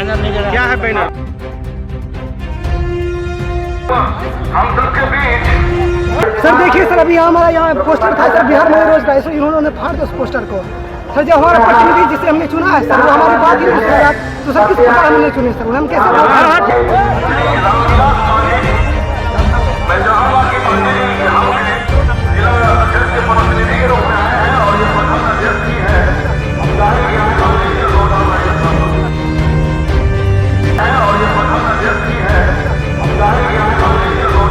क्या है बैनर? हम सबके बीच सर देखिए सर, अभी हमारा यहाँ पोस्टर था सर, बिहार में रोजगार, सो इन्होंने फाड़ दिया उस पोस्टर को। सर जो हमारा प्रतिनिधि जिसे हमने चुना है सर, वो हमारी बात ही नहीं सुन रहा, तो सर किस प्रकार हमने चुने सर, हम कैसे मैं चाहूँगा कि मंदिर हमने जिला अध्यक्ष के प्रतिनिधि के रूप में आए हैं और ये प्रथम अध्यक्ष ही है। हम चाहेंगे हमने ये रोड है और ये प्रथम अध्यक्ष ही है। हम चाहेंगे हमने ये रोड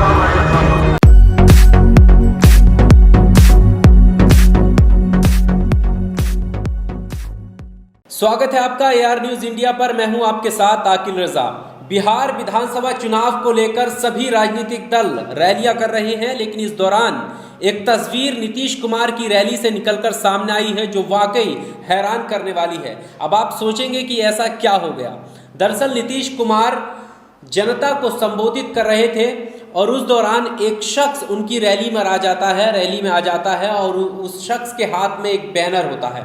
स्वागत है आपका AR न्यूज इंडिया पर। मैं हूं आपके साथ आकिल रजा। बिहार विधानसभा चुनाव को लेकर सभी राजनीतिक दल रैलियां कर रहे हैं, लेकिन इस दौरान एक तस्वीर नीतीश कुमार की रैली से निकलकर सामने आई है जो वाकई हैरान करने वाली है। अब आप सोचेंगे कि ऐसा क्या हो गया। दरअसल नीतीश कुमार जनता को संबोधित कर रहे थे और उस दौरान एक शख्स उनकी रैली में आ जाता है और उस शख्स के हाथ में एक बैनर होता है।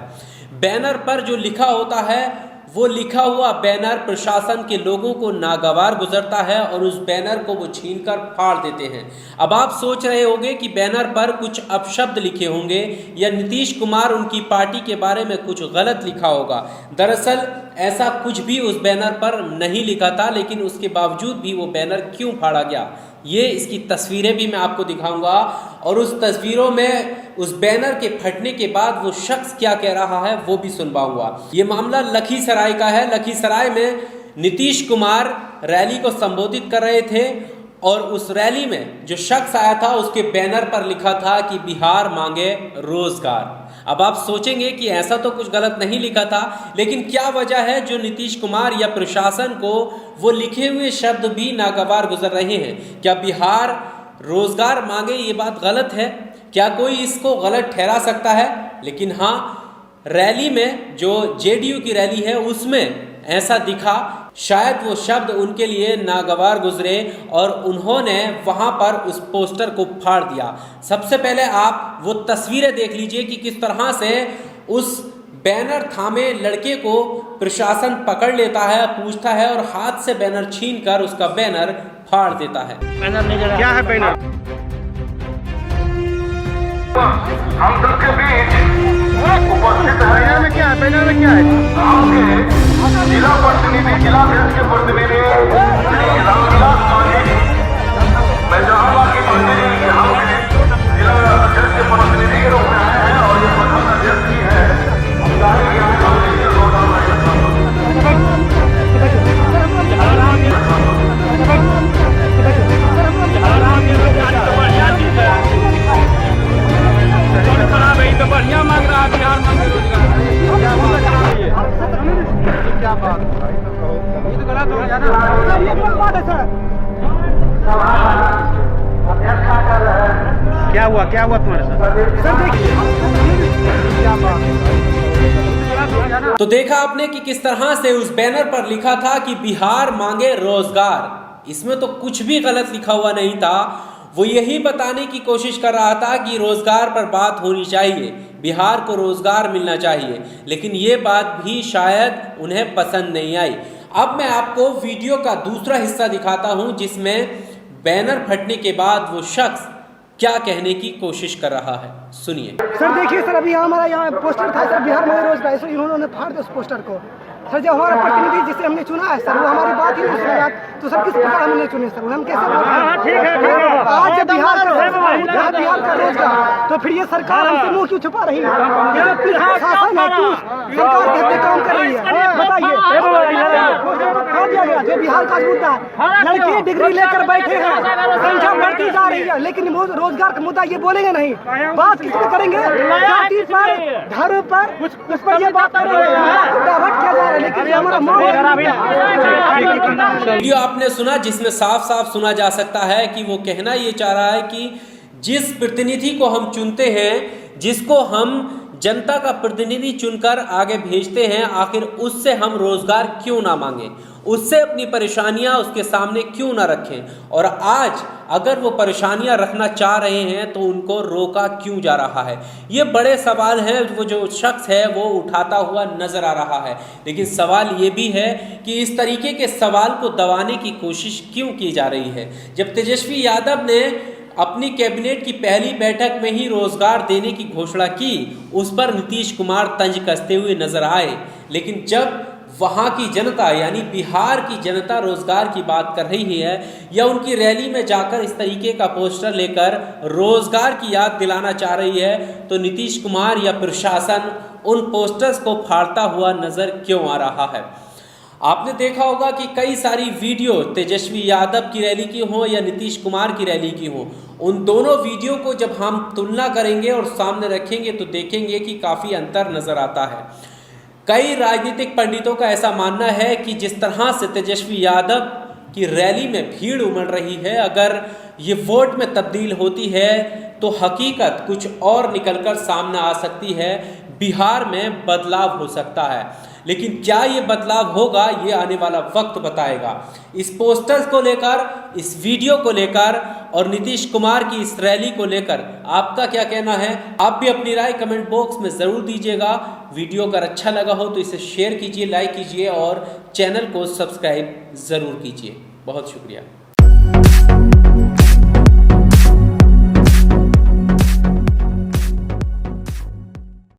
बैनर पर जो लिखा होता है, वो लिखा हुआ बैनर प्रशासन के लोगों को नागवार गुजरता है और उस बैनर को वो छीनकर फाड़ देते हैं। अब आप सोच रहे होंगे कि बैनर पर कुछ अपशब्द लिखे होंगे या नीतीश कुमार उनकी पार्टी के बारे में कुछ गलत लिखा होगा। दरअसल ऐसा कुछ भी उस बैनर पर नहीं लिखा था, लेकिन उसके बावजूद भी वो बैनर क्यों फाड़ा गया, ये इसकी तस्वीरें भी मैं आपको दिखाऊंगा और उस तस्वीरों में उस बैनर के फटने के बाद वो शख्स क्या कह रहा है वो भी सुनवाऊंगा। ये मामला लखीसराय का है। लखीसराय में नीतीश कुमार रैली को संबोधित कर रहे थे और उस रैली में जो शख्स आया था उसके बैनर पर लिखा था कि बिहार मांगे रोजगार। अब आप सोचेंगे कि ऐसा तो कुछ गलत नहीं लिखा था, लेकिन क्या वजह है जो नीतीश कुमार या प्रशासन को वो लिखे हुए शब्द भी नागवार गुजर रहे हैं? क्या बिहार रोजगार मांगे ये बात गलत है? क्या कोई इसको गलत ठहरा सकता है? लेकिन हाँ, रैली में जो JDU की रैली है उसमें ऐसा दिखा, शायद वो शब्द उनके लिए नागवार गुजरे और उन्होंने वहां पर उस पोस्टर को फाड़ दिया। सबसे पहले आप वो तस्वीरें देख लीजिए कि किस तरह से उस बैनर थामे लड़के को प्रशासन पकड़ लेता है, पूछता है और हाथ से बैनर छीनकर उसका बैनर फाड़ देता है। क्या है बैनर? हम सबके बीच उपस्थित है। बैनर में क्या है? बैनर में क्या है? जिला प्रतिनिधि, जिला अध्यक्ष के प्रतिनिधि रामविलास सोनी। मैं चाहूँगा कि मंदिर हमने जिला अध्यक्ष के प्रतिनिधि के रूप में आए हैं और ये प्रथम अध्यक्ष ही है। हम चाहेंगे हमने ये रोड बढ़िया मांग रहा है, बिहार मांगे रोजगार। क्या बात है? ये तो गलत हो गया ना। ये कौन बात है सर? क्या हुआ तुम्हारे साथ? सर देखिए क्या बात है? तो देखा आपने कि किस तरह से उस बैनर पर लिखा था कि बिहार मांगे रोजगार। इसमें तो कुछ भी गलत लिखा हुआ नहीं था। वो यही बताने की कोशिश कर रहा था कि रोजगार पर बात होनी चाहिए, बिहार को रोजगार मिलना चाहिए, लेकिन ये बात भी शायद उन्हें पसंद नहीं आई। अब मैं आपको वीडियो का दूसरा हिस्सा दिखाता हूं जिसमें बैनर फटने के बाद वो शख्स क्या कहने की कोशिश कर रहा है, सुनिए। सर देखिए सर, अभी हमारा यहाँ पोस्टर था सर, बिहार में रोजगार, सो इन्होंने फाड़ दिया उस पोस्टर को। सर जो हमारा प्रतिनिधि जिसे हमने चुना है सर, वो हमारी बात ही नहीं सुन रहा, तो सर किस प्रकार हमने चुने सर, हम कैसे आज जब बिहार का रोजगार, तो फिर ये सरकार हमसे मुंह क्यों छुपा रही है? शासन है क्यों सरकार कहते काम कर रही है? बताइए। जो बिहार का मुद्दा है, लड़के डिग्री लेकर बैठे हैं, संख्या बढ़ती जा रही है, लेकिन रोजगार का मुद्दा ये बोलेंगे नहीं। बात किस पे करेंगे? जाति पर, धर्म पर, उस पर ये बात करेंगे। वीडियो आपने सुना जिसमें साफ साफ सुना जा सकता है कि वो कहना ये चाह रहा है कि जिस प्रतिनिधि को हम चुनते हैं, जिसको हम जनता का प्रतिनिधि चुनकर आगे भेजते हैं, आखिर उससे हम रोजगार क्यों ना मांगें, उससे अपनी परेशानियां उसके सामने क्यों ना रखें। और आज अगर वो परेशानियां रखना चाह रहे हैं तो उनको रोका क्यों जा रहा है। ये बड़े सवाल हैं वो जो शख्स है वो उठाता हुआ नजर आ रहा है। लेकिन सवाल ये भी है कि इस तरीके के सवाल को दबाने की कोशिश क्यों की जा रही है। जब तेजस्वी यादव ने अपनी कैबिनेट की पहली बैठक में ही रोजगार देने की घोषणा की, उस पर नीतीश कुमार तंज कसते हुए नजर आए। लेकिन जब वहाँ की जनता यानी बिहार की जनता रोजगार की बात कर रही है या उनकी रैली में जाकर इस तरीके का पोस्टर लेकर रोजगार की याद दिलाना चाह रही है, तो नीतीश कुमार या प्रशासन उन पोस्टर्स को फाड़ता हुआ नजर क्यों आ रहा है। आपने देखा होगा कि कई सारी वीडियो तेजस्वी यादव की रैली की हो या नीतीश कुमार की रैली की हो, उन दोनों वीडियो को जब हम तुलना करेंगे और सामने रखेंगे तो देखेंगे कि काफ़ी अंतर नज़र आता है। कई राजनीतिक पंडितों का ऐसा मानना है कि जिस तरह से तेजस्वी यादव की रैली में भीड़ उमड़ रही है, अगर ये वोट में तब्दील होती है तो हकीकत कुछ और निकलकर सामने आ सकती है, बिहार में बदलाव हो सकता है। लेकिन क्या ये बदलाव होगा, ये आने वाला वक्त बताएगा। इस पोस्टर्स को लेकर, इस वीडियो को लेकर और नीतीश कुमार की इस रैली को लेकर आपका क्या कहना है? आप भी अपनी राय कमेंट बॉक्स में ज़रूर दीजिएगा। वीडियो अगर अच्छा लगा हो तो इसे शेयर कीजिए, लाइक कीजिए और चैनल को सब्सक्राइब ज़रूर कीजिए। बहुत शुक्रिया।